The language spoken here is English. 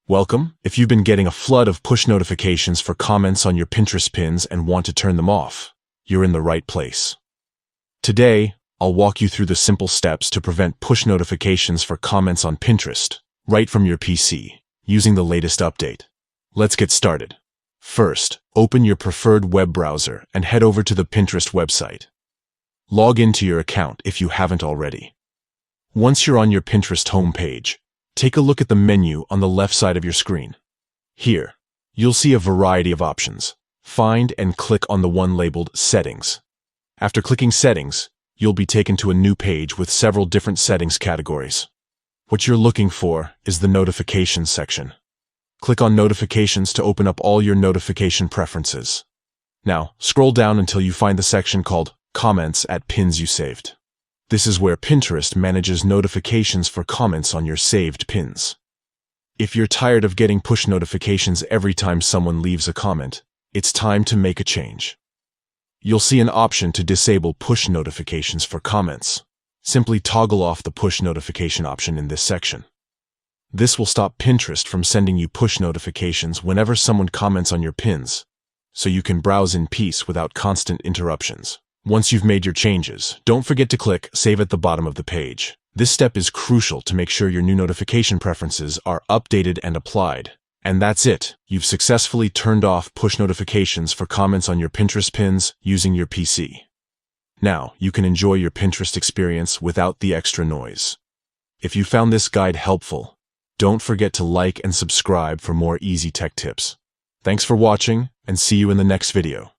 Welcome. If you've been getting a flood of push notifications for comments on your Pinterest pins and want to turn them off, you're in the right place. Today, I'll walk you through the simple steps to prevent push notifications for comments on Pinterest, right from your PC, using the latest update. Let's get started. First, open your preferred web browser and head over to the Pinterest website. Log into your account if you haven't already. Once you're on your Pinterest homepage, take a look at the menu on the left side of your screen. Here, you'll see a variety of options. Find and click on the one labeled Settings. After clicking Settings, you'll be taken to a new page with several different settings categories. What you're looking for is the Notifications section. Click on Notifications to open up all your notification preferences. Now, scroll down until you find the section called Comments at Pins You Saved. This is where Pinterest manages notifications for comments on your saved pins. If you're tired of getting push notifications every time someone leaves a comment, it's time to make a change. You'll see an option to disable push notifications for comments. Simply toggle off the push notification option in this section. This will stop Pinterest from sending you push notifications whenever someone comments on your pins, so you can browse in peace without constant interruptions. Once you've made your changes, don't forget to click Save at the bottom of the page. This step is crucial to make sure your new notification preferences are updated and applied. And that's it. You've successfully turned off push notifications for comments on your Pinterest pins using your PC. Now, you can enjoy your Pinterest experience without the extra noise. If you found this guide helpful, don't forget to like and subscribe for more easy tech tips. Thanks for watching, and see you in the next video.